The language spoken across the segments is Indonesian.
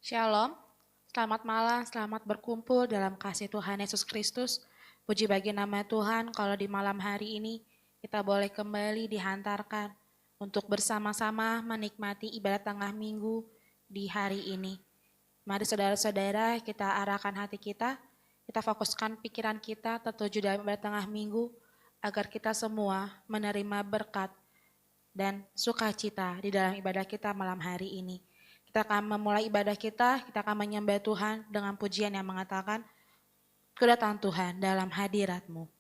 Shalom, selamat malam, selamat berkumpul dalam kasih Tuhan Yesus Kristus. Puji bagi nama Tuhan kalau di malam hari ini kita boleh kembali dihantarkan untuk bersama-sama menikmati ibadat tengah minggu di hari ini. Mari saudara-saudara kita arahkan hati kita fokuskan pikiran kita tertuju dalam ibadat tengah minggu agar kita semua menerima berkat dan sukacita di dalam ibadah kita malam hari ini. Kita akan memulai ibadah kita akan menyembah Tuhan dengan pujian yang mengatakan, kedatangan Tuhan dalam hadirat-Mu.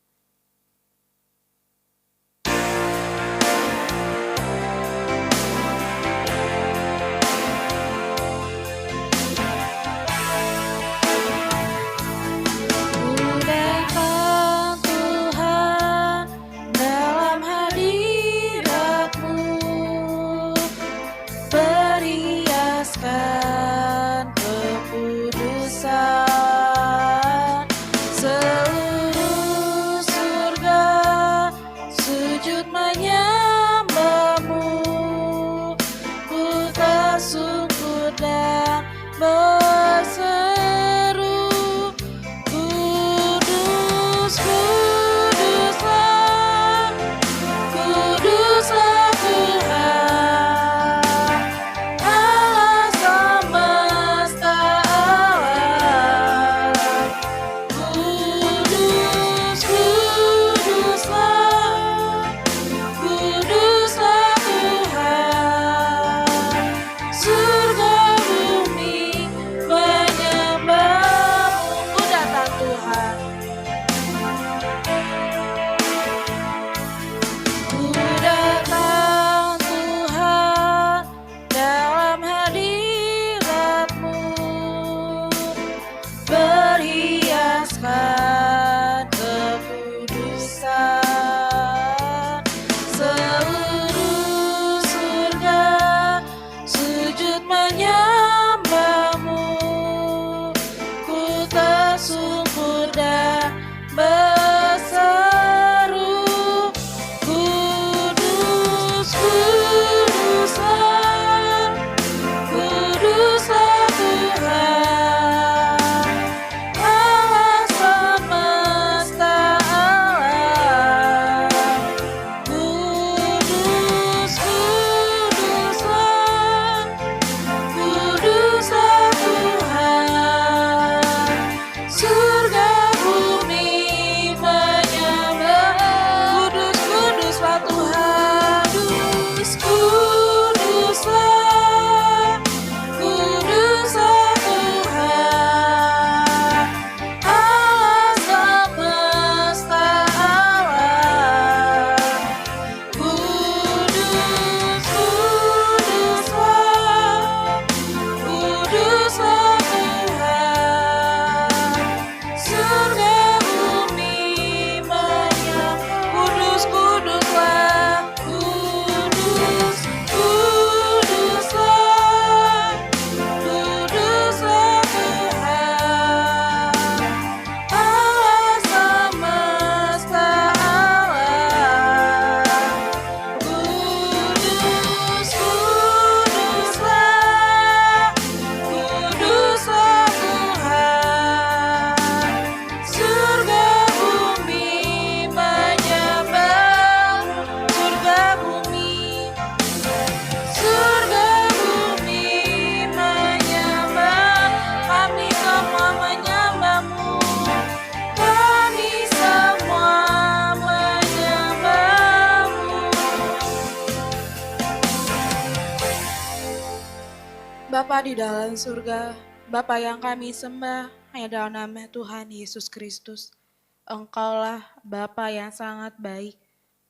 Bapa di dalam surga, Bapa yang kami sembah hanya dalam nama Tuhan Yesus Kristus. Engkaulah Bapa yang sangat baik,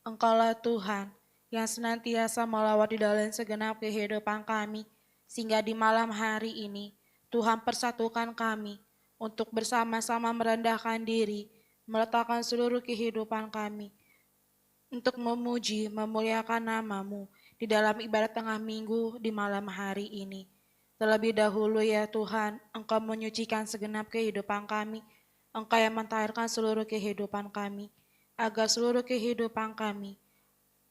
Engkaulah Tuhan yang senantiasa melawat di dalam segenap kehidupan kami, sehingga di malam hari ini Tuhan persatukan kami untuk bersama-sama merendahkan diri, meletakkan seluruh kehidupan kami, untuk memuji, memuliakan nama-Mu di dalam ibadat tengah minggu di malam hari ini. Terlebih dahulu ya Tuhan, Engkau menyucikan segenap kehidupan kami, Engkau yang mentahirkan seluruh kehidupan kami, agar seluruh kehidupan kami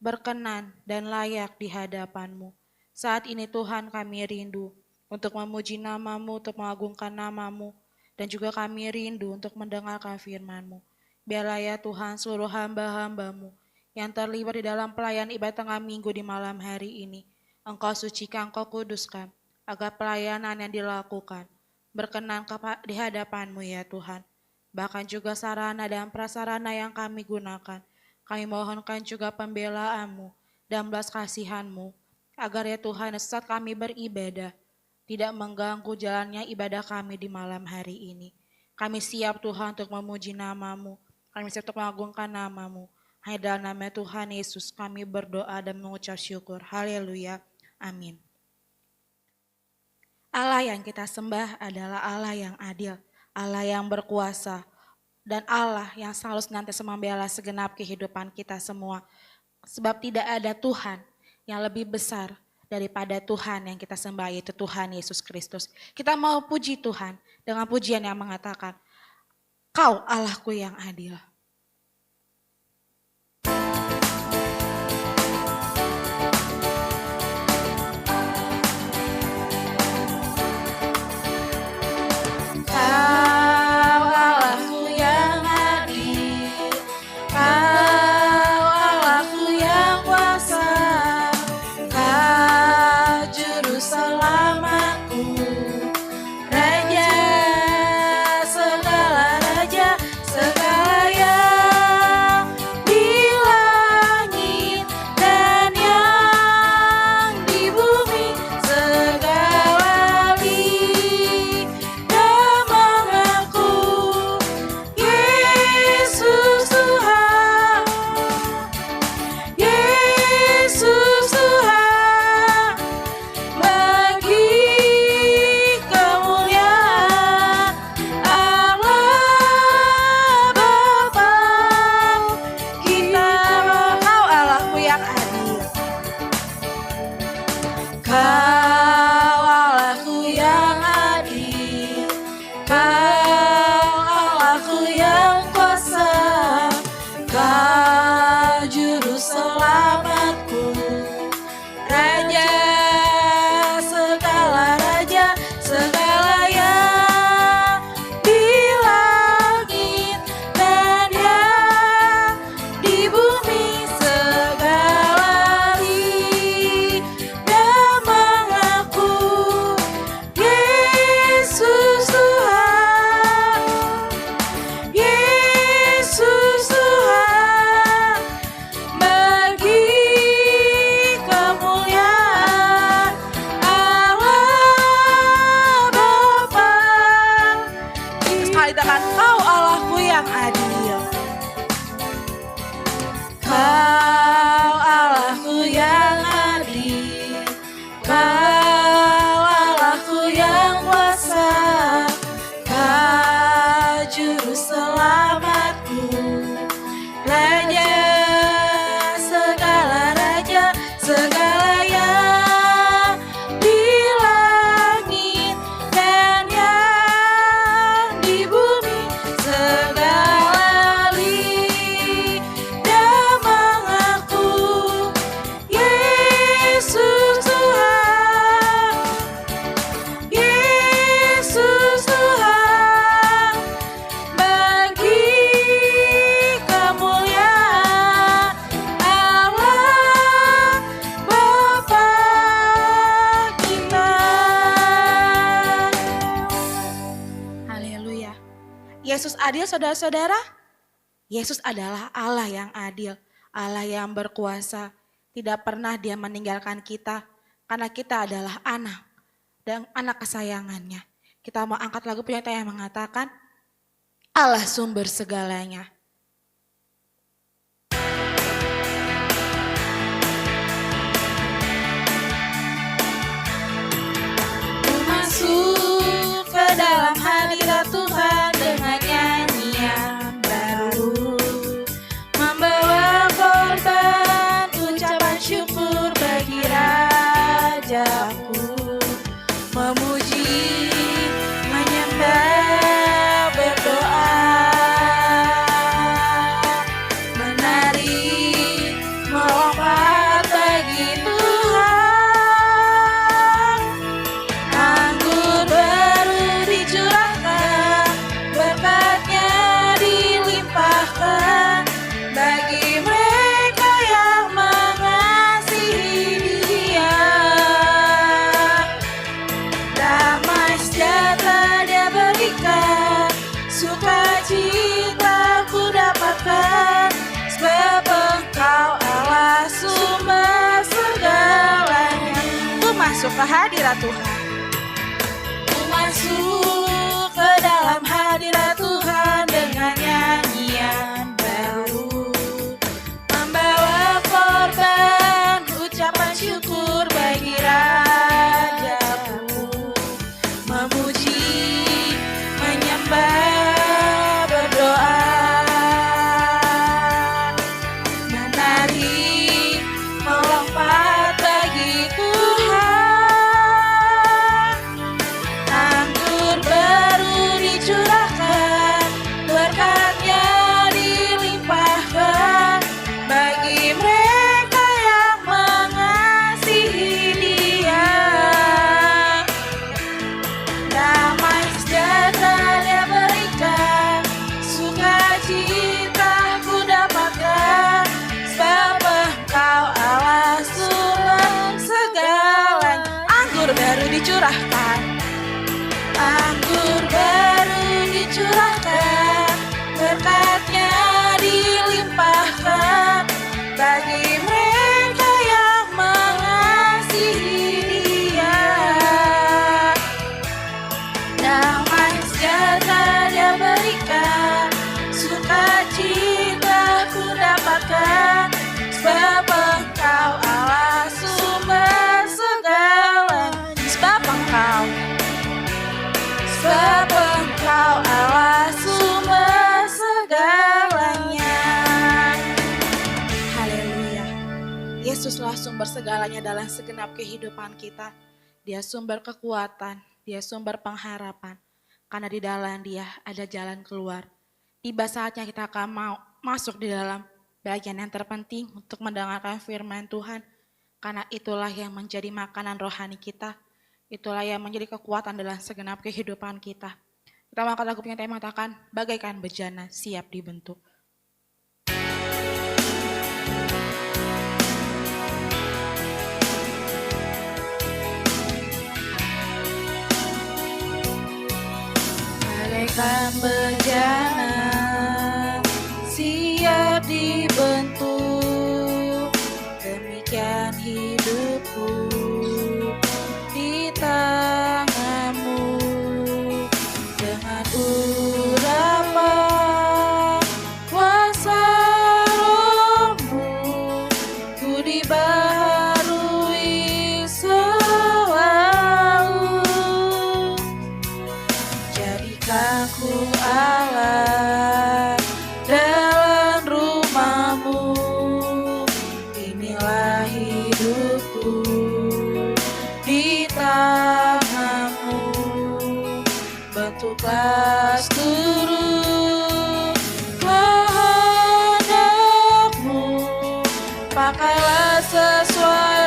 berkenan dan layak di hadapan-Mu. Saat ini Tuhan kami rindu untuk memuji nama-Mu, untuk mengagungkan nama-Mu. Dan juga kami rindu untuk mendengarkan firman-Mu. Biarlah ya Tuhan seluruh hamba-hamba-Mu yang terlibat di dalam pelayanan ibadah tengah minggu di malam hari ini. Engkau sucikan, Engkau kuduskan, agar pelayanan yang dilakukan berkenan di hadapan-Mu ya Tuhan. Bahkan juga sarana dan prasarana yang kami gunakan. Kami mohonkan juga pembelaan-Mu dan belas kasihan-Mu, agar ya Tuhan saat kami beribadah, tidak mengganggu jalannya ibadah kami di malam hari ini. Kami siap Tuhan untuk memuji nama-Mu, kami siap untuk mengagungkan nama-Mu. Hanya dalam nama Tuhan Yesus kami berdoa dan mengucap syukur. Haleluya. Amin. Allah yang kita sembah adalah Allah yang adil, Allah yang berkuasa, dan Allah yang selalu senantiasa membela segenap kehidupan kita semua. Sebab tidak ada Tuhan yang lebih besar daripada Tuhan yang kita sembah, yaitu Tuhan Yesus Kristus. Kita mau puji Tuhan dengan pujian yang mengatakan, Kau Allahku yang adil. Yesus adil saudara-saudara? Yesus adalah Allah yang adil, Allah yang berkuasa. Tidak pernah Dia meninggalkan kita karena kita adalah anak dan anak kesayangannya. Kita mau angkat lagu penyanyi yang mengatakan Allah sumber segalanya. Masuk ke dalam hadirat Tuhan dengan nyanyian baru, membawa korban ucapan syukur bagi Rajaku, memuji, menyembah, berdoa, menari, melompat bagi Tuhan. masuk ke hadirat Tuhan. Ku masuk ke dalam hadirat Tuhan dengan nyanyian baru, membawa korban ucapan syukur bagi Rajaku, memuji, menyembah, berdoa, menari, melompat bagi Tuhan. Anggur baru dicurahkan, berkatnya dilimpahkan bagi mereka yang mengasihi Dia. Damai sejahtera Dia berikan, sukacita ku dapatkan, sebab Engkau Allah sumber segalanya. Anggur baru dicurahkan, anggur baru dicurahkan, berkatnya dilimpahkan bagi mereka yang mengasihi Dia. Damai sejahtera Dia berikan, sukacita ku dapatkan, sebab Engkau Allah sumber segalanya. Sebab Engkau Allah sumber segalanya. Haleluya. Yesuslah sumber segalanya dalam segenap kehidupan kita. Dia sumber kekuatan, Dia sumber pengharapan. Karena di dalam Dia ada jalan keluar. Tiba saatnya kita akan mau masuk di dalam bagian yang terpenting untuk mendengarkan firman Tuhan. Karena itulah yang menjadi makanan rohani kita. Itulah yang menjadi kekuatan dalam segenap kehidupan kita. Kita mau lagu punya tema katakan, bagaikan bejana siap dibentuk. Bagaikan bejana siap dibentuk, demikian hidupku di tanganmu. Dengan urapan kuasa Roh-Mu, ku dibaharui selalu. Jadikan ku Allah dalam rumah-Mu, inilah hidupku di tangan-Mu. Bentuklah seluruh kehendak-Mu, pakailah sesuai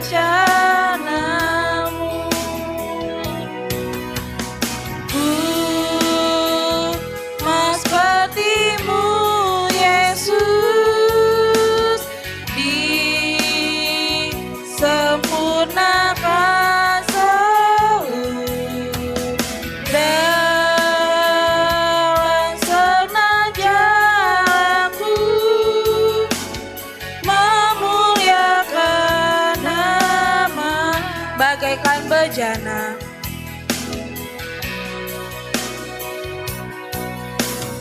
rencana-Mu. Ku mau seperti-Mu Yesus, disempurnakan selalu dalam segenap jalanku, memuliakan nama. Bagaikan bejana,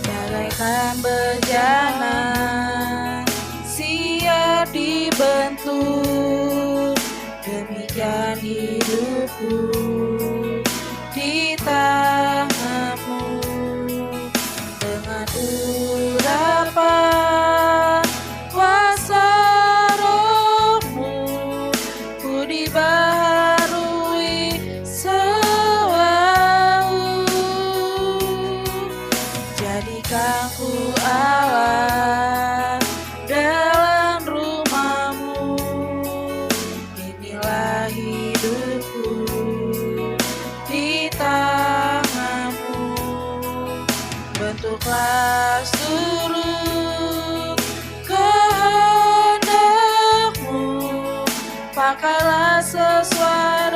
bagaikan bejana siap dibentuk, demikian hidupku di tangan-Mu. Dengan urapan kuasa Roh-Mu, ku dibaharui selalu. Jadikan ku Allah dalam rumah-Mu, inilah hidupku di tangan-Mu. Bentuklah seluruh kehendak-Mu, pakailah sesuai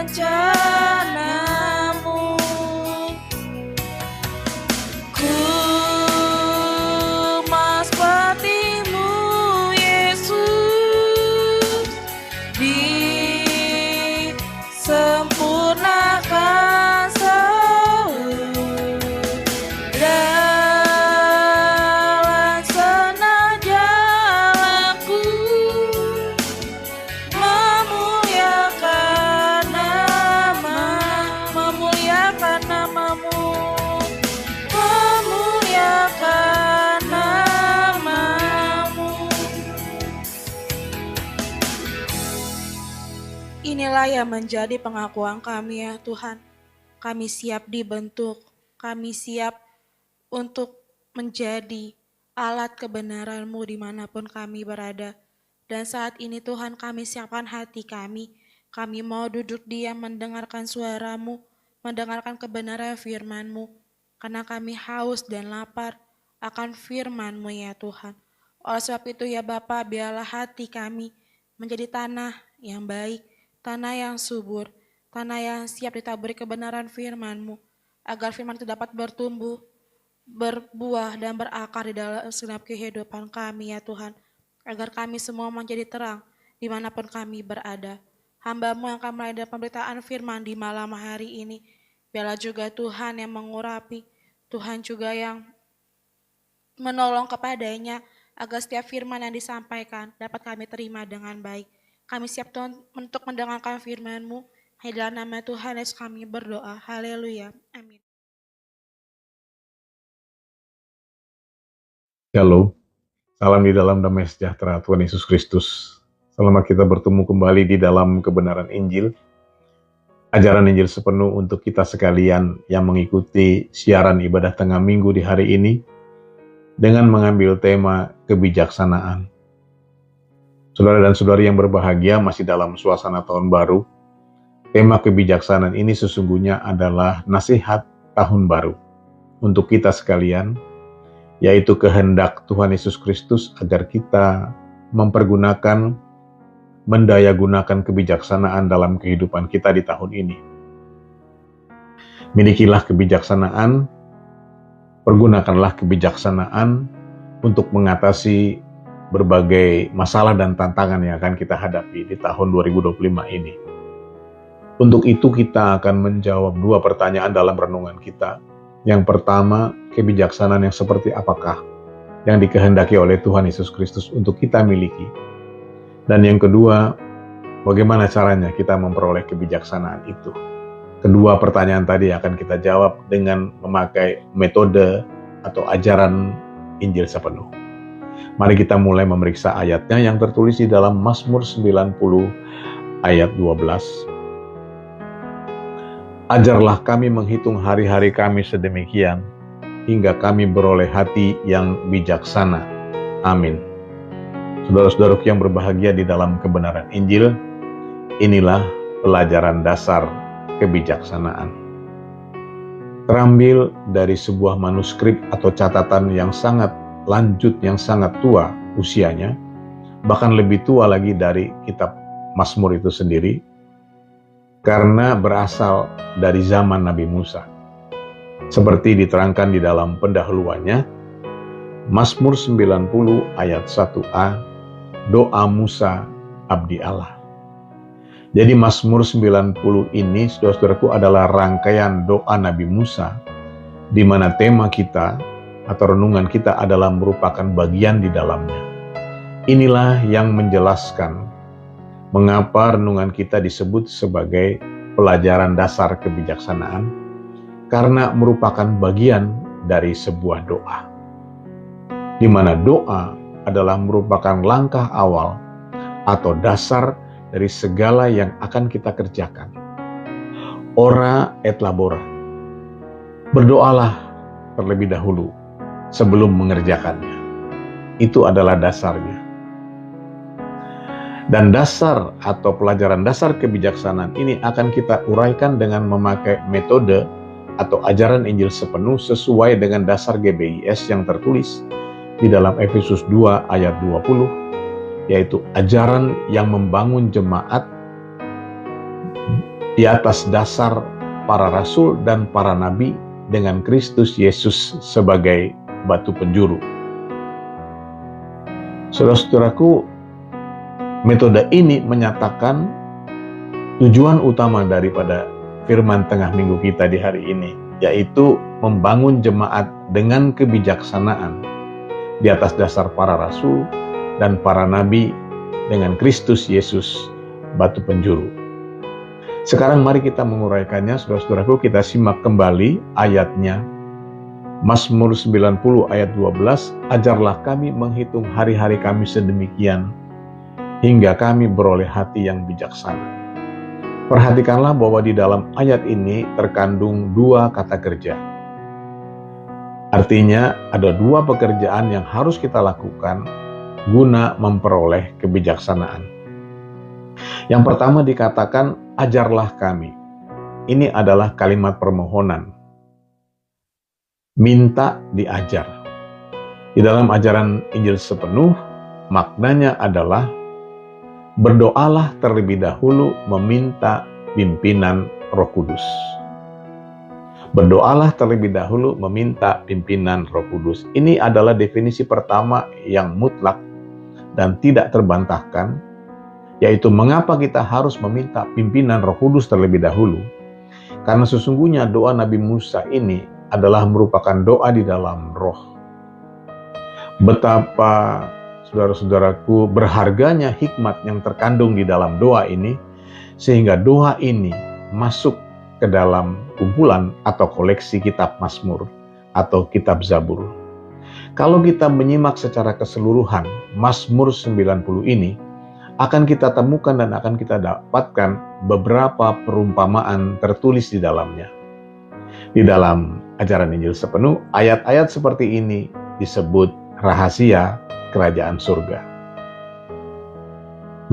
rencana-Mu. Ku mau seperti-Mu Yesus, disempurnakan Inilah yang menjadi pengakuan kami ya Tuhan. Kami siap dibentuk, kami siap untuk menjadi alat kebenaran-Mu dimanapun kami berada. Dan saat ini Tuhan kami siapkan hati kami mau duduk diam mendengarkan suara-Mu, mendengarkan kebenaran firman-Mu, karena kami haus dan lapar akan firman-Mu ya Tuhan. Oleh sebab itu ya Bapa, biarlah hati kami menjadi tanah yang baik, tanah yang subur, tanah yang siap ditaburi kebenaran firman-Mu, agar firman itu dapat bertumbuh, berbuah dan berakar di dalam segenap kehidupan kami ya Tuhan, agar kami semua menjadi terang dimanapun kami berada. Hamba-Mu yang akan melayani pemberitaan firman di malam hari ini, biarlah juga Tuhan yang mengurapi, Tuhan juga yang menolong kepadanya, agar setiap firman yang disampaikan dapat kami terima dengan baik. Kami siap Tuhan untuk mendengarkan firman-Mu. Hanya dalam nama Tuhan Yesus kami berdoa. Haleluya. Amin. Shalom, salam di dalam damai sejahtera Tuhan Yesus Kristus. Selamat kita bertemu kembali di dalam kebenaran Injil. Ajaran Injil sepenuh untuk kita sekalian yang mengikuti siaran ibadah tengah minggu di hari ini dengan mengambil tema kebijaksanaan. Saudara dan saudari yang berbahagia, masih dalam suasana tahun baru. Tema kebijaksanaan ini sesungguhnya adalah nasihat tahun baru untuk kita sekalian, yaitu kehendak Tuhan Yesus Kristus agar kita mempergunakan, mendayagunakan kebijaksanaan dalam kehidupan kita di tahun ini. Milikilah kebijaksanaan, pergunakanlah kebijaksanaan untuk mengatasi berbagai masalah dan tantangan yang akan kita hadapi di tahun 2025 ini. Untuk itu kita akan menjawab dua pertanyaan dalam renungan kita. Yang pertama, kebijaksanaan yang seperti apakah yang dikehendaki oleh Tuhan Yesus Kristus untuk kita miliki? Dan yang kedua, bagaimana caranya kita memperoleh kebijaksanaan itu? Kedua pertanyaan tadi akan kita jawab dengan memakai metode atau ajaran Injil sepenuh. Mari kita mulai memeriksa ayatnya yang tertulis di dalam Mazmur 90 ayat 12. Ajarlah kami menghitung hari-hari kami sedemikian, hingga kami beroleh hati yang bijaksana. Amin. Saudara-saudaraku yang berbahagia di dalam kebenaran Injil, inilah pelajaran dasar kebijaksanaan. Terambil dari sebuah manuskrip atau catatan yang sangat lanjut, yang sangat tua usianya, bahkan lebih tua lagi dari kitab Mazmur itu sendiri, karena berasal dari zaman Nabi Musa. Seperti diterangkan di dalam pendahuluannya, Mazmur 90 ayat 1a, doa Musa, abdi Allah. Jadi Mazmur 90 ini, saudara-saudaraku, adalah rangkaian doa Nabi Musa, di mana tema kita atau renungan kita adalah merupakan bagian di dalamnya. Inilah yang menjelaskan mengapa renungan kita disebut sebagai pelajaran dasar kebijaksanaan, karena merupakan bagian dari sebuah doa, di mana doa adalah merupakan langkah awal atau dasar dari segala yang akan kita kerjakan. Ora et labora, berdoalah terlebih dahulu sebelum mengerjakannya. Itu adalah dasarnya. Dan dasar atau pelajaran dasar kebijaksanaan ini akan kita uraikan dengan memakai metode atau ajaran Injil sepenuh sesuai dengan dasar GBIS yang tertulis di dalam Efesus 2 ayat 20, yaitu ajaran yang membangun jemaat di atas dasar para rasul dan para nabi dengan Kristus Yesus sebagai batu penjuru. Saudara-saudaraku, metode ini menyatakan tujuan utama daripada firman tengah minggu kita di hari ini, yaitu membangun jemaat dengan kebijaksanaan di atas dasar para rasul dan para nabi dengan Kristus Yesus, batu penjuru. Sekarang mari kita menguraikannya, saudara-saudaraku. Kita simak kembali ayatnya. Mazmur 90 ayat 12, ajarlah kami menghitung hari-hari kami sedemikian, hingga kami beroleh hati yang bijaksana. Perhatikanlah bahwa di dalam ayat ini terkandung dua kata kerja. Artinya ada dua pekerjaan yang harus kita lakukan guna memperoleh kebijaksanaan. Yang pertama dikatakan, ajarlah kami. Ini adalah kalimat permohonan. Minta diajar. Di dalam ajaran Injil sepenuh, maknanya adalah berdoalah terlebih dahulu meminta pimpinan Roh Kudus. Berdoalah terlebih dahulu meminta pimpinan Roh Kudus. Ini adalah definisi pertama yang mutlak dan tidak terbantahkan, yaitu mengapa kita harus meminta pimpinan Roh Kudus terlebih dahulu. Karena sesungguhnya doa Nabi Musa ini adalah merupakan doa di dalam roh. Betapa saudara-saudaraku berharganya hikmat yang terkandung di dalam doa ini, sehingga doa ini masuk ke dalam kumpulan atau koleksi kitab Mazmur atau kitab Zabur. Kalau kita menyimak secara keseluruhan Mazmur 90 ini, akan kita temukan dan akan kita dapatkan beberapa perumpamaan tertulis di dalamnya. Di dalam ajaran Injil sepenuh, ayat-ayat seperti ini disebut rahasia kerajaan surga.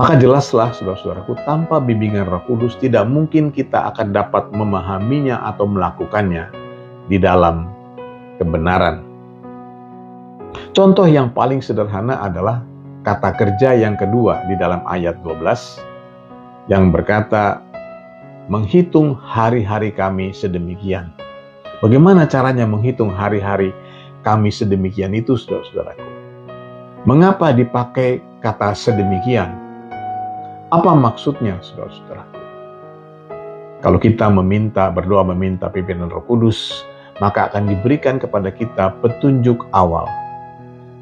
Maka jelaslah saudara-saudaraku, tanpa bimbingan Roh Kudus tidak mungkin kita akan dapat memahaminya atau melakukannya di dalam kebenaran. Contoh yang paling sederhana adalah kata kerja yang kedua di dalam ayat 12 yang berkata, menghitung hari-hari kami sedemikian. Bagaimana caranya menghitung hari-hari kami sedemikian itu, saudara-saudaraku? Mengapa dipakai kata sedemikian? Apa maksudnya, saudara-saudaraku? Kalau kita berdoa meminta pimpinan Roh Kudus, maka akan diberikan kepada kita petunjuk awal.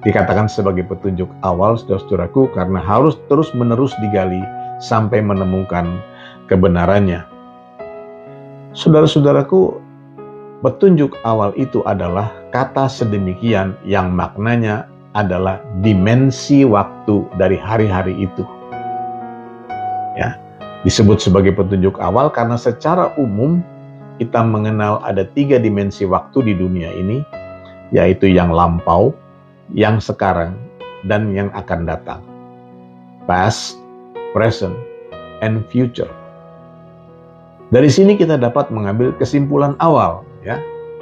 Dikatakan sebagai petunjuk awal, saudara-saudaraku, karena harus terus-menerus digali sampai menemukan kebenarannya. Saudara-saudaraku, petunjuk awal itu adalah kata sedemikian yang maknanya adalah dimensi waktu dari hari-hari itu. Ya, disebut sebagai petunjuk awal karena secara umum kita mengenal ada 3 dimensi waktu di dunia ini, yaitu yang lampau, yang sekarang, dan yang akan datang. Past, present, and future. Dari sini kita dapat mengambil kesimpulan awal, ya.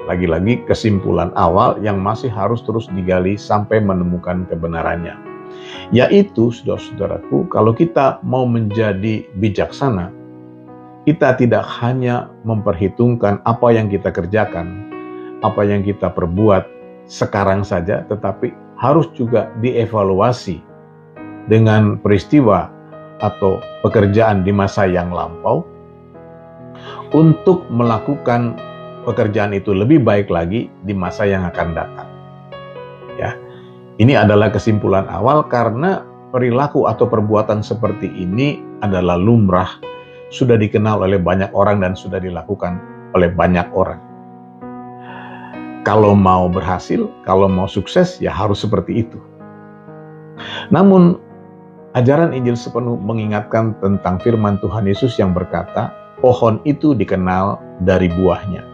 Lagi-lagi kesimpulan awal yang masih harus terus digali sampai menemukan kebenarannya. Yaitu, saudara-saudaraku, kalau kita mau menjadi bijaksana, kita tidak hanya memperhitungkan apa yang kita kerjakan, apa yang kita perbuat sekarang saja, tetapi harus juga dievaluasi dengan peristiwa atau pekerjaan di masa yang lampau untuk melakukan pekerjaan itu lebih baik lagi di masa yang akan datang. Ya, ini adalah kesimpulan awal karena perilaku atau perbuatan seperti ini adalah lumrah, sudah dikenal oleh banyak orang dan sudah dilakukan oleh banyak orang. Kalau mau berhasil, kalau mau sukses, ya harus seperti itu. Namun, ajaran Injil sepenuh mengingatkan tentang firman Tuhan Yesus yang berkata, pohon itu dikenal dari buahnya.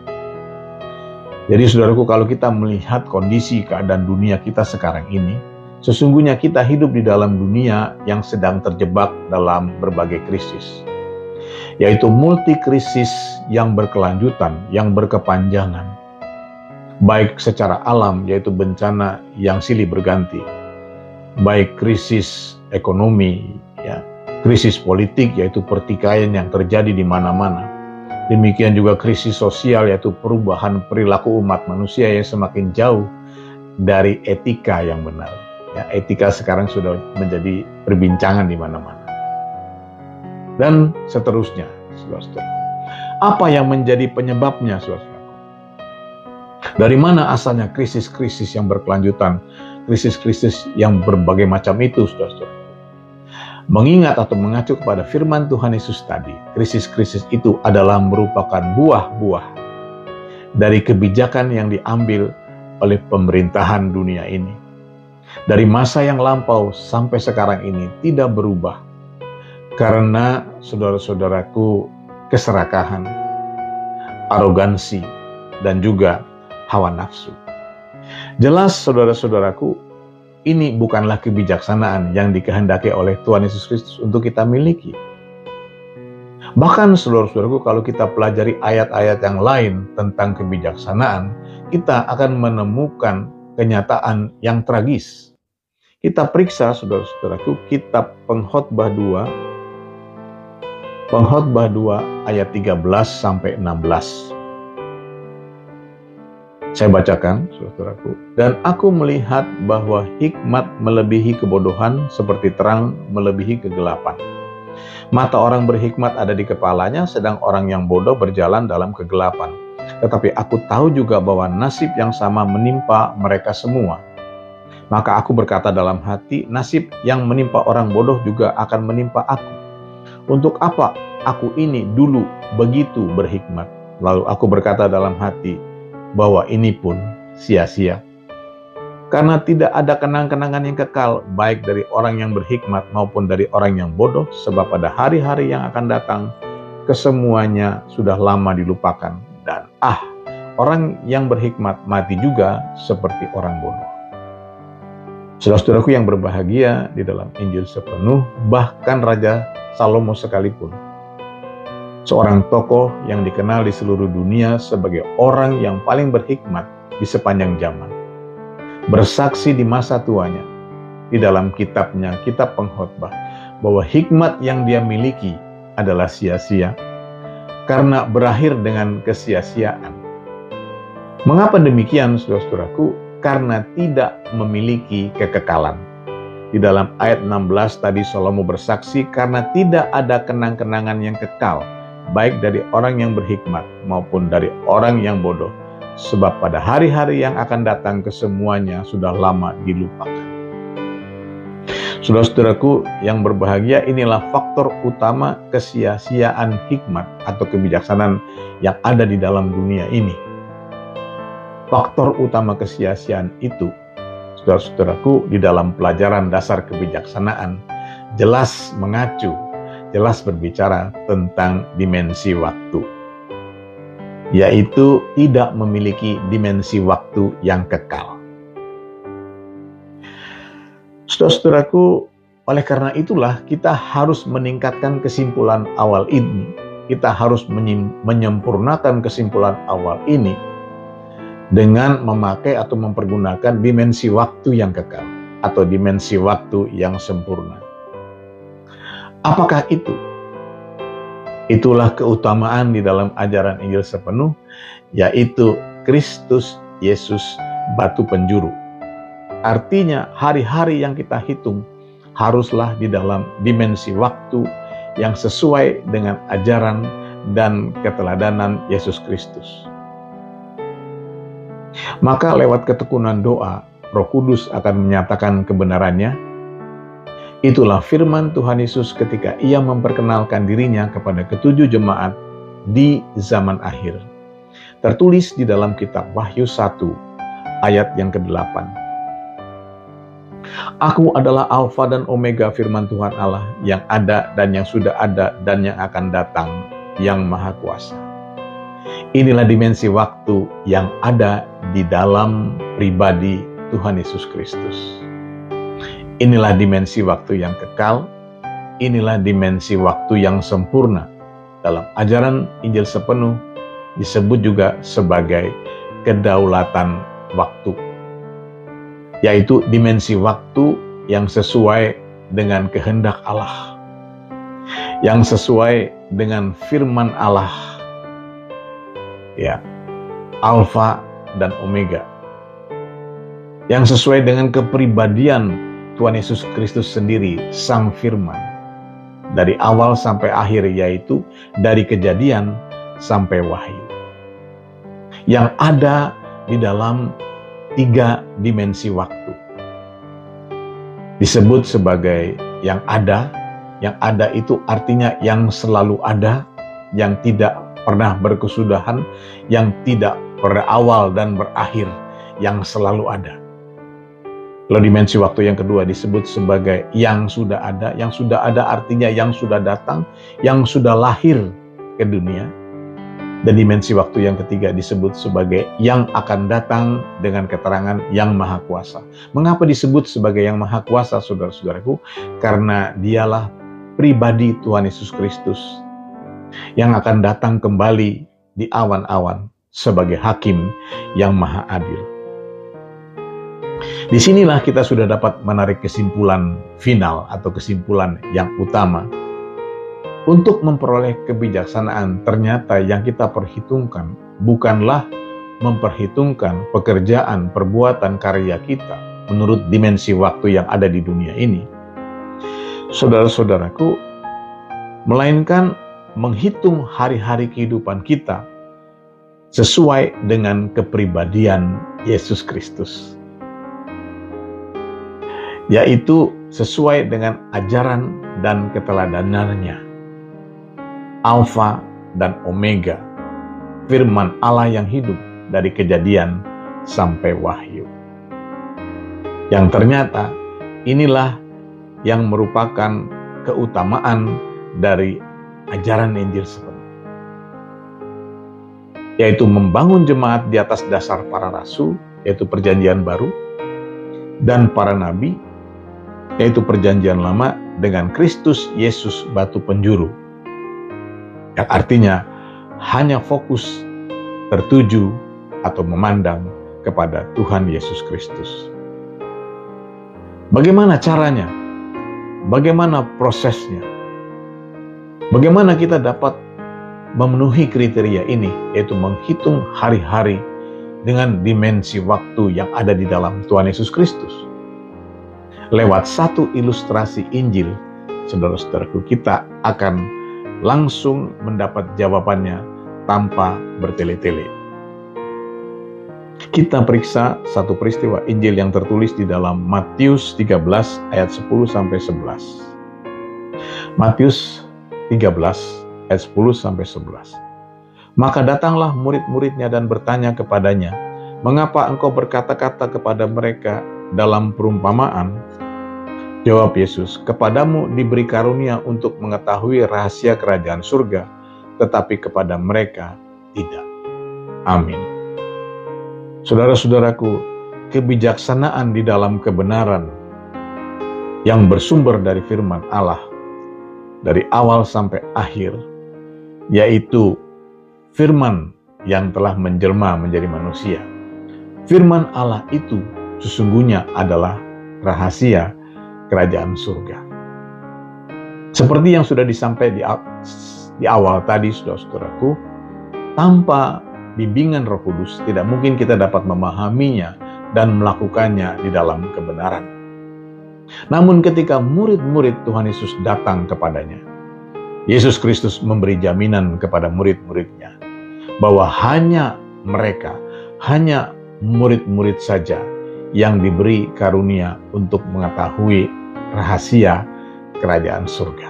Jadi saudaraku, kalau kita melihat kondisi keadaan dunia kita sekarang ini, sesungguhnya kita hidup di dalam dunia yang sedang terjebak dalam berbagai krisis. Yaitu multi krisis yang berkelanjutan, yang berkepanjangan. Baik secara alam, yaitu bencana yang silih berganti. Baik krisis ekonomi, ya, krisis politik, yaitu pertikaian yang terjadi di mana-mana. Demikian juga krisis sosial, yaitu perubahan perilaku umat manusia yang semakin jauh dari etika yang benar. Ya, etika sekarang sudah menjadi perbincangan di mana-mana. Dan seterusnya, saudara-saudara. Apa yang menjadi penyebabnya, saudara-saudara? Dari mana asalnya krisis-krisis yang berkelanjutan, krisis-krisis yang berbagai macam itu, saudara-saudara? Mengingat atau mengacu kepada firman Tuhan Yesus tadi, krisis-krisis itu adalah merupakan buah-buah dari kebijakan yang diambil oleh pemerintahan dunia ini. Dari masa yang lampau sampai sekarang ini tidak berubah. Karena saudara-saudaraku, keserakahan, arogansi, dan juga hawa nafsu. Jelas saudara-saudaraku, ini bukanlah kebijaksanaan yang dikehendaki oleh Tuhan Yesus Kristus untuk kita miliki. Bahkan saudara-saudaraku, kalau kita pelajari ayat-ayat yang lain tentang kebijaksanaan, kita akan menemukan kenyataan yang tragis. Kita periksa saudara-saudaraku kitab Pengkhotbah 2 ayat 13 sampai 16. Saya bacakan, saudaraku. Dan aku melihat bahwa hikmat melebihi kebodohan seperti terang melebihi kegelapan. Mata orang berhikmat ada di kepalanya, sedang orang yang bodoh berjalan dalam kegelapan. Tetapi aku tahu juga bahwa nasib yang sama menimpa mereka semua. Maka aku berkata dalam hati, nasib yang menimpa orang bodoh juga akan menimpa aku. Untuk apa aku ini dulu begitu berhikmat? Lalu aku berkata dalam hati, bahwa ini pun sia-sia. Karena tidak ada kenang-kenangan yang kekal, baik dari orang yang berhikmat maupun dari orang yang bodoh, sebab pada hari-hari yang akan datang, kesemuanya sudah lama dilupakan. Dan orang yang berhikmat mati juga seperti orang bodoh. Saudara-saudaraku yang berbahagia, di dalam Injil sepenuh, bahkan Raja Salomo sekalipun, seorang tokoh yang dikenal di seluruh dunia sebagai orang yang paling berhikmat di sepanjang zaman, bersaksi di masa tuanya di dalam kitabnya, kitab Pengkhotbah, bahwa hikmat yang dia miliki adalah sia-sia karena berakhir dengan kesia-siaan. Mengapa demikian, saudara-saudaraku? Karena tidak memiliki kekekalan. Di dalam ayat 16 tadi Salomo bersaksi, karena tidak ada kenang-kenangan yang kekal, baik dari orang yang berhikmat maupun dari orang yang bodoh, sebab pada hari-hari yang akan datang kesemuanya sudah lama dilupakan. Saudara-saudaraku yang berbahagia, inilah faktor utama kesia-siaan hikmat atau kebijaksanaan yang ada di dalam dunia ini. Faktor utama kesia-siaan itu, saudara-saudaraku, di dalam pelajaran dasar kebijaksanaan jelas mengacu, jelas berbicara tentang dimensi waktu, yaitu tidak memiliki dimensi waktu yang kekal. Saudara-saudaraku, oleh karena itulah kita harus meningkatkan kesimpulan awal ini. Kita harus menyempurnakan kesimpulan awal ini dengan memakai atau mempergunakan dimensi waktu yang kekal atau dimensi waktu yang sempurna. Apakah itu? Itulah keutamaan di dalam ajaran Injil sepenuh, yaitu Kristus Yesus batu penjuru. Artinya hari-hari yang kita hitung haruslah di dalam dimensi waktu yang sesuai dengan ajaran dan keteladanan Yesus Kristus. Maka lewat ketekunan doa, Roh Kudus akan menyatakan kebenarannya. Itulah firman Tuhan Yesus ketika Ia memperkenalkan dirinya kepada ketujuh jemaat di zaman akhir. Tertulis di dalam kitab Wahyu 1 ayat yang ke-8. Aku adalah Alfa dan Omega, firman Tuhan Allah, yang ada dan yang sudah ada dan yang akan datang, yang Maha Kuasa. Inilah dimensi waktu yang ada di dalam pribadi Tuhan Yesus Kristus. Inilah dimensi waktu yang kekal, inilah dimensi waktu yang sempurna. Dalam ajaran Injil sepenuh disebut juga sebagai kedaulatan waktu, yaitu dimensi waktu yang sesuai dengan kehendak Allah, yang sesuai dengan firman Allah, ya, Alfa dan Omega, yang sesuai dengan kepribadian Tuhan Yesus Kristus sendiri, Sang Firman, dari awal sampai akhir, yaitu dari Kejadian sampai Wahyu, yang ada di dalam 3 dimensi waktu. Disebut sebagai yang ada. Yang ada itu artinya yang selalu ada, yang tidak pernah berkesudahan, yang tidak berawal dan berakhir, yang selalu ada. Lalu dimensi waktu yang kedua disebut sebagai yang sudah ada. Yang sudah ada artinya yang sudah datang, yang sudah lahir ke dunia. Dan dimensi waktu yang ketiga disebut sebagai yang akan datang dengan keterangan yang maha kuasa. Mengapa disebut sebagai yang maha kuasa, saudara-saudaraku? Karena dialah pribadi Tuhan Yesus Kristus yang akan datang kembali di awan-awan sebagai hakim yang maha adil. Disinilah kita sudah dapat menarik kesimpulan final atau kesimpulan yang utama. Untuk memperoleh kebijaksanaan, ternyata yang kita perhitungkan bukanlah memperhitungkan pekerjaan, perbuatan, karya kita menurut dimensi waktu yang ada di dunia ini, saudara-saudaraku, melainkan menghitung hari-hari kehidupan kita sesuai dengan kepribadian Yesus Kristus, yaitu sesuai dengan ajaran dan keteladanannya. Alfa dan Omega, firman Allah yang hidup dari Kejadian sampai Wahyu. Yang ternyata inilah yang merupakan keutamaan dari ajaran Injil sepenuhnya, yaitu membangun jemaat di atas dasar para rasul, yaitu perjanjian baru, dan para nabi, yaitu perjanjian lama, dengan Kristus Yesus batu penjuru, yang artinya hanya fokus tertuju atau memandang kepada Tuhan Yesus Kristus. Bagaimana caranya? Bagaimana prosesnya? Bagaimana kita dapat memenuhi kriteria ini, yaitu menghitung hari-hari dengan dimensi waktu yang ada di dalam Tuhan Yesus Kristus? Lewat satu ilustrasi Injil, saudara-saudaraku, kita akan langsung mendapat jawabannya tanpa bertele-tele. Kita periksa satu peristiwa Injil yang tertulis di dalam Matius 13 ayat 10-11. Matius 13 ayat 10-11. Maka datanglah murid-muridnya dan bertanya kepadanya, "Mengapa engkau berkata-kata kepada mereka dalam perumpamaan?" Jawab Yesus, "Kepadamu diberi karunia untuk mengetahui rahasia kerajaan surga, tetapi kepada mereka tidak." Amin. Saudara-saudaraku, kebijaksanaan di dalam kebenaran yang bersumber dari firman Allah dari awal sampai akhir, yaitu firman yang telah menjelma menjadi manusia. Firman Allah itu sesungguhnya adalah rahasia kerajaan surga. Seperti yang sudah disampaikan di awal tadi, saudara-saudaraku, tanpa bimbingan Roh Kudus tidak mungkin kita dapat memahaminya dan melakukannya di dalam kebenaran. Namun ketika murid-murid Tuhan Yesus datang kepadanya, Yesus Kristus memberi jaminan kepada murid-muridnya bahwa hanya mereka, hanya murid-murid saja yang diberi karunia untuk mengetahui rahasia kerajaan surga.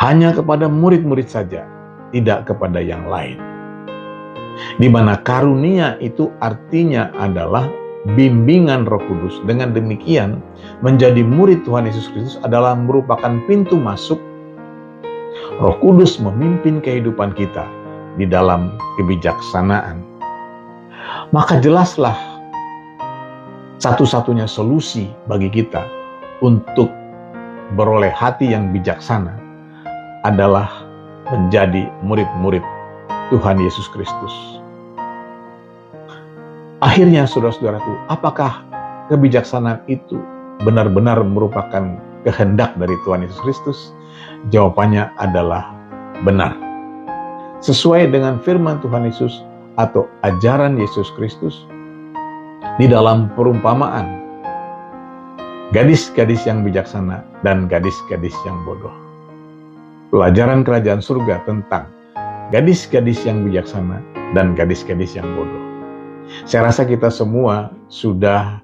Hanya kepada murid-murid saja, tidak kepada yang lain. Di mana karunia itu artinya adalah bimbingan Roh Kudus. Dengan demikian, menjadi murid Tuhan Yesus Kristus adalah merupakan pintu masuk. Roh Kudus memimpin kehidupan kita di dalam kebijaksanaan. Maka jelaslah satu-satunya solusi bagi kita untuk beroleh hati yang bijaksana adalah menjadi murid-murid Tuhan Yesus Kristus. Akhirnya, saudara-saudaraku, apakah kebijaksanaan itu benar-benar merupakan kehendak dari Tuhan Yesus Kristus? Jawabannya adalah benar. Sesuai dengan firman Tuhan Yesus atau ajaran Yesus Kristus di dalam perumpamaan gadis-gadis yang bijaksana dan gadis-gadis yang bodoh. Pelajaran kerajaan surga tentang gadis-gadis yang bijaksana dan gadis-gadis yang bodoh. Saya rasa kita semua sudah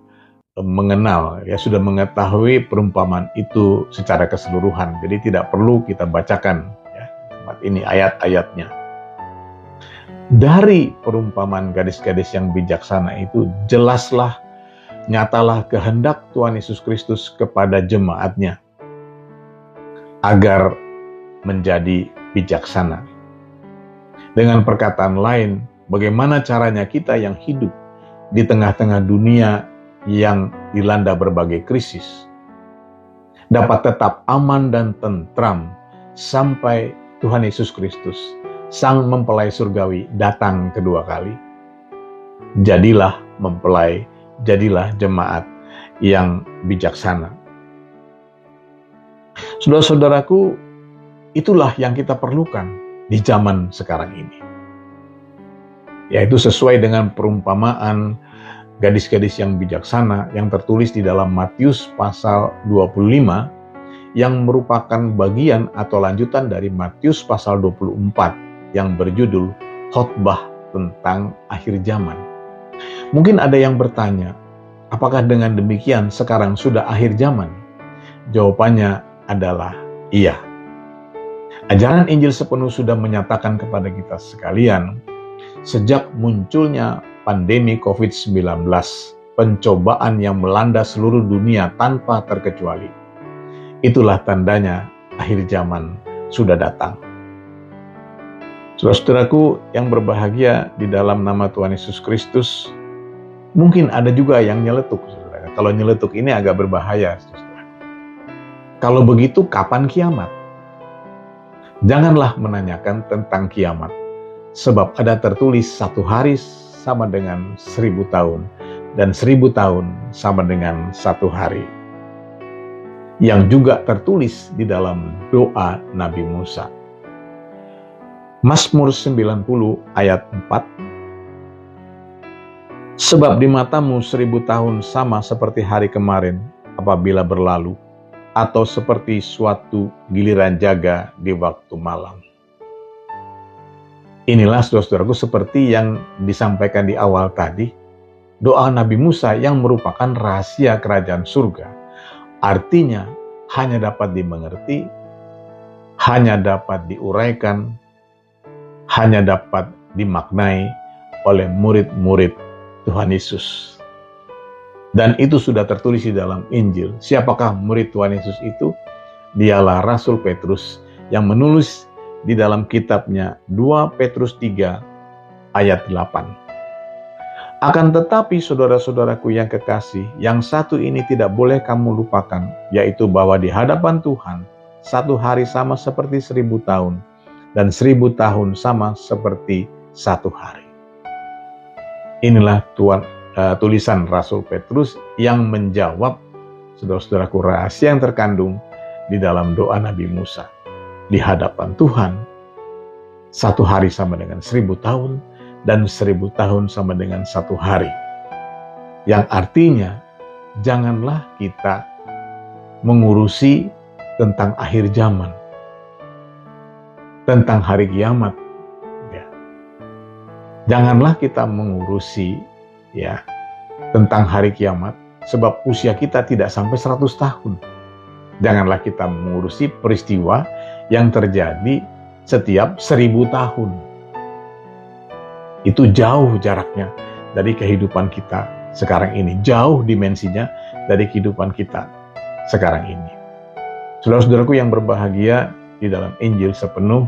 mengenal, sudah mengetahui perumpamaan itu secara keseluruhan. Jadi tidak perlu kita bacakan tempat ini ayat-ayatnya. Dari perumpamaan gadis-gadis yang bijaksana itu jelaslah, nyatalah kehendak Tuhan Yesus Kristus kepada jemaatnya agar menjadi bijaksana. Dengan perkataan lain, bagaimana caranya kita yang hidup di tengah-tengah dunia yang dilanda berbagai krisis dapat tetap aman dan tentram sampai Tuhan Yesus Kristus, Sang Mempelai Surgawi, datang kedua kali. Jadilah mempelai, jadilah jemaat yang bijaksana. Saudara-saudaraku, itulah yang kita perlukan di zaman sekarang ini. Yaitu sesuai dengan perumpamaan gadis-gadis yang bijaksana yang tertulis di dalam Matius pasal 25 yang merupakan bagian atau lanjutan dari Matius pasal 24 yang berjudul khotbah tentang akhir zaman. Mungkin ada yang bertanya, apakah dengan demikian sekarang sudah akhir zaman? Jawabannya adalah iya. Ajaran Injil sepenuh sudah menyatakan kepada kita sekalian, sejak munculnya pandemi COVID-19, pencobaan yang melanda seluruh dunia tanpa terkecuali, itulah tandanya akhir zaman sudah datang. Saudara-saudaraku yang berbahagia di dalam nama Tuhan Yesus Kristus, mungkin ada juga yang nyeletuk. Saudara. Kalau nyeletuk ini agak berbahaya. Saudara. Kalau begitu, kapan kiamat? Janganlah menanyakan tentang kiamat, sebab ada tertulis 1 hari sama dengan 1000 tahun, dan 1000 tahun sama dengan 1 hari. Yang juga tertulis di dalam doa Nabi Musa. Mazmur 90 ayat 4. Sebab di matamu 1000 tahun sama seperti hari kemarin apabila berlalu, atau seperti suatu giliran jaga di waktu malam. Inilah saudara-saudaraku seperti yang disampaikan di awal tadi, doa Nabi Musa yang merupakan rahasia kerajaan surga. Artinya hanya dapat dimengerti, hanya dapat diuraikan, hanya dapat dimaknai oleh murid-murid Tuhan Yesus. Dan itu sudah tertulis di dalam Injil. Siapakah murid Tuhan Yesus itu? Dialah Rasul Petrus yang menulis di dalam kitabnya 2 Petrus 3 ayat 8. Akan tetapi saudara-saudaraku yang kekasih, yang satu ini tidak boleh kamu lupakan, yaitu bahwa di hadapan Tuhan 1 hari sama seperti 1000 tahun, dan 1000 tahun sama seperti 1 hari. Inilah tulisan Rasul Petrus yang menjawab saudara-saudaraku rahasia yang terkandung di dalam doa Nabi Musa. Di hadapan Tuhan, 1 hari sama dengan 1000 tahun, dan 1000 tahun sama dengan 1 hari. Yang artinya, janganlah kita mengurusi tentang akhir zaman, tentang hari kiamat. Ya. Janganlah kita mengurusi tentang hari kiamat, sebab usia kita tidak sampai 100 tahun. Janganlah kita mengurusi peristiwa yang terjadi setiap 1000 tahun. Itu jauh jaraknya dari kehidupan kita sekarang ini. Jauh dimensinya dari kehidupan kita sekarang ini. Saudara-saudaraku yang berbahagia di dalam Injil sepenuh,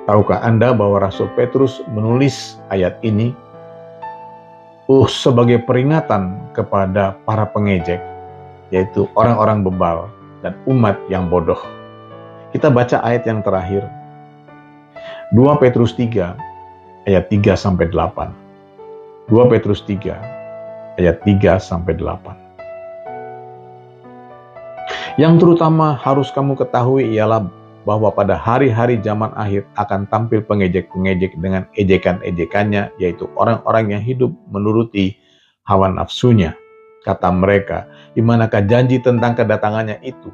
tahukah Anda bahwa Rasul Petrus menulis ayat ini sebagai peringatan kepada para pengejek, yaitu orang-orang bebal dan umat yang bodoh. Kita baca ayat yang terakhir, 2 Petrus 3 ayat 3-8. 2 Petrus 3 ayat 3-8. Yang terutama harus kamu ketahui ialah bahwa pada hari-hari zaman akhir akan tampil pengejek-pengejek dengan ejekan-ejekannya, yaitu orang-orang yang hidup menuruti hawa nafsunya. Kata mereka, di manakah janji tentang kedatangannya itu?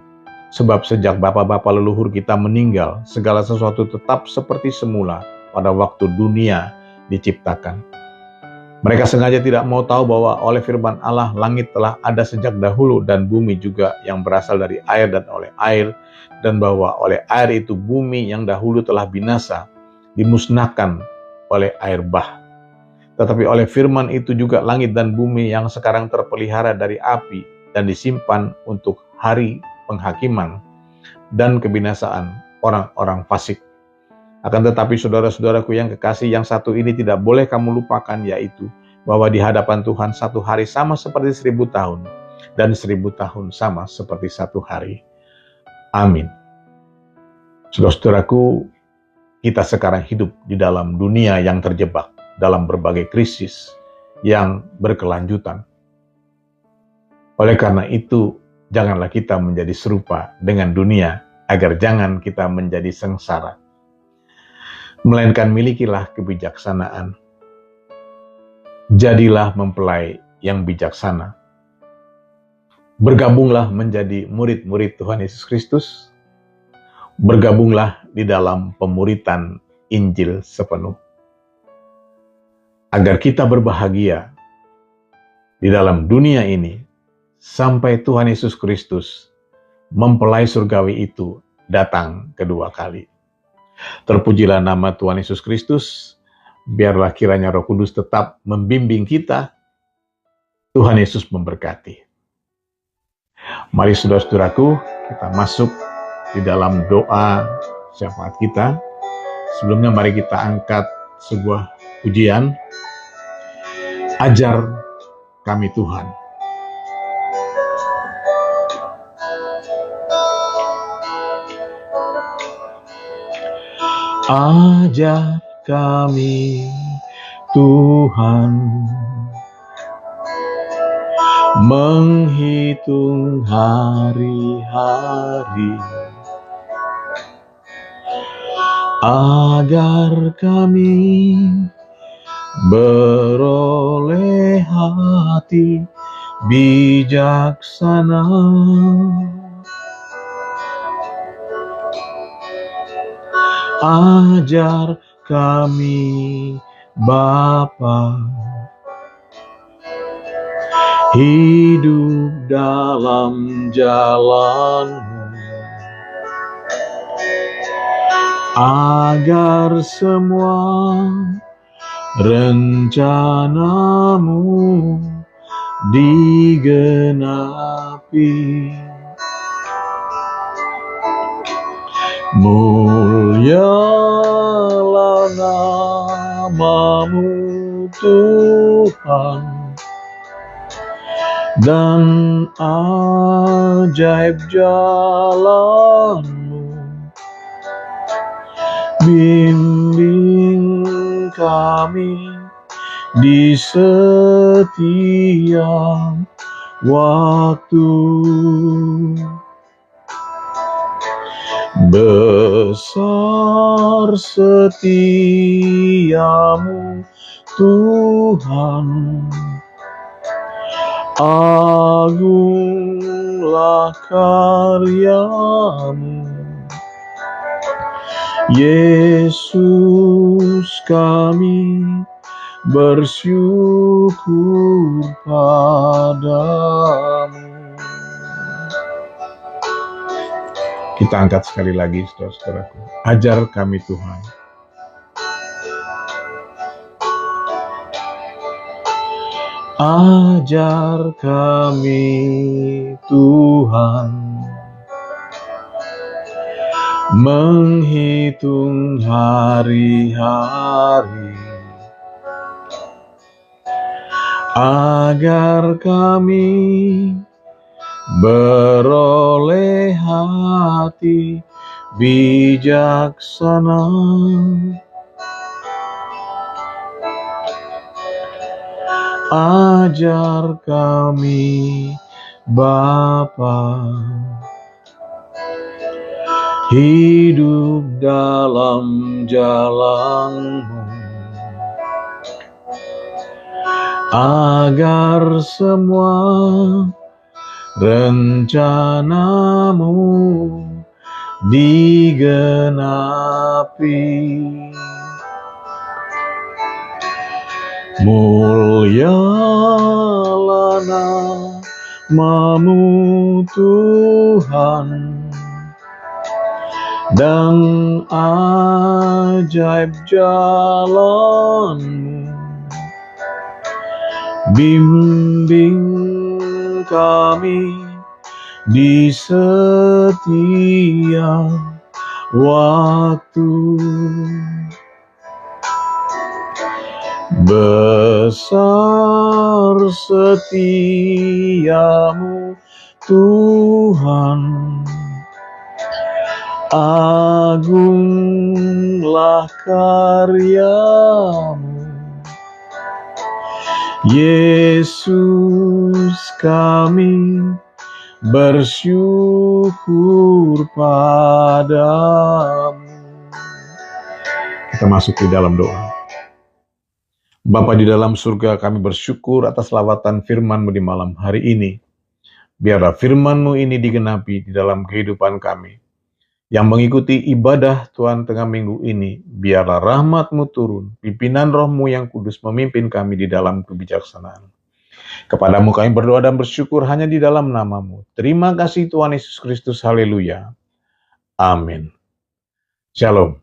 Sebab sejak bapa-bapa leluhur kita meninggal, segala sesuatu tetap seperti semula pada waktu dunia diciptakan. Mereka sengaja tidak mau tahu bahwa oleh firman Allah langit telah ada sejak dahulu dan bumi juga yang berasal dari air dan oleh air, dan bahwa oleh air itu bumi yang dahulu telah binasa dimusnahkan oleh air bah. Tetapi oleh firman itu juga langit dan bumi yang sekarang terpelihara dari api dan disimpan untuk hari penghakiman dan kebinasaan orang-orang fasik. Akan tetapi saudara-saudaraku yang kekasih, yang satu ini tidak boleh kamu lupakan, yaitu bahwa di hadapan Tuhan satu hari sama seperti 1000 tahun, dan 1000 tahun sama seperti satu hari. Amin. Saudara-saudaraku, kita sekarang hidup di dalam dunia yang terjebak dalam berbagai krisis yang berkelanjutan. Oleh karena itu, janganlah kita menjadi serupa dengan dunia, agar jangan kita menjadi sengsara. Melainkan milikilah kebijaksanaan. Jadilah mempelai yang bijaksana. Bergabunglah menjadi murid-murid Tuhan Yesus Kristus. Bergabunglah di dalam pemuritan Injil sepenuh. Agar kita berbahagia di dalam dunia ini, sampai Tuhan Yesus Kristus, mempelai surgawi itu, datang kedua kali. Terpujilah nama Tuhan Yesus Kristus. Biarlah kiranya Roh Kudus tetap membimbing kita. Tuhan Yesus memberkati. Mari saudara-saudaraku, kita masuk di dalam doa syafaat kita. Sebelumnya mari kita angkat sebuah pujian. Ajar kami Tuhan. Ajar kami Tuhan, menghitung hari-hari, agar kami beroleh hati bijaksana. Ajar kami Bapa, hidup dalam jalan-Mu, agar semua rencana-Mu digenapi. Mulialah nama-Mu Tuhan, dan ajaib jalan-Mu. Bimbing kami di setiap waktu. Besar setiamu Tuhan, agunglah karyamu. Yesus, kami bersyukur padamu. Kita angkat sekali lagi, saudara-saudaraku. Ajar kami Tuhan. Ajar kami Tuhan, menghitung hari-hari, agar kami beroleh hati bijaksana. Ajar kami Bapa, hidup dalam jalan-Mu, agar semua rencana-Mu digenapi. Mulialah nama-Mu Tuhan, dan ajaib jalan-Mu. Bimbing kami di setiap waktu. Besar setiamu Tuhan, agunglah karyamu. Yesus, kami bersyukur padamu. Kita masuk di dalam doa. Bapa di dalam surga, kami bersyukur atas lawatan firman-Mu di malam hari ini. Biarlah firman-Mu ini digenapi di dalam kehidupan kami. Yang mengikuti ibadah Tuhan tengah minggu ini, biarlah rahmat-Mu turun, pimpinan Roh-Mu yang kudus memimpin kami di dalam kebijaksanaan. Kepadamu kami berdoa dan bersyukur hanya di dalam nama-Mu. Terima kasih Tuhan Yesus Kristus, haleluya. Amin. Shalom.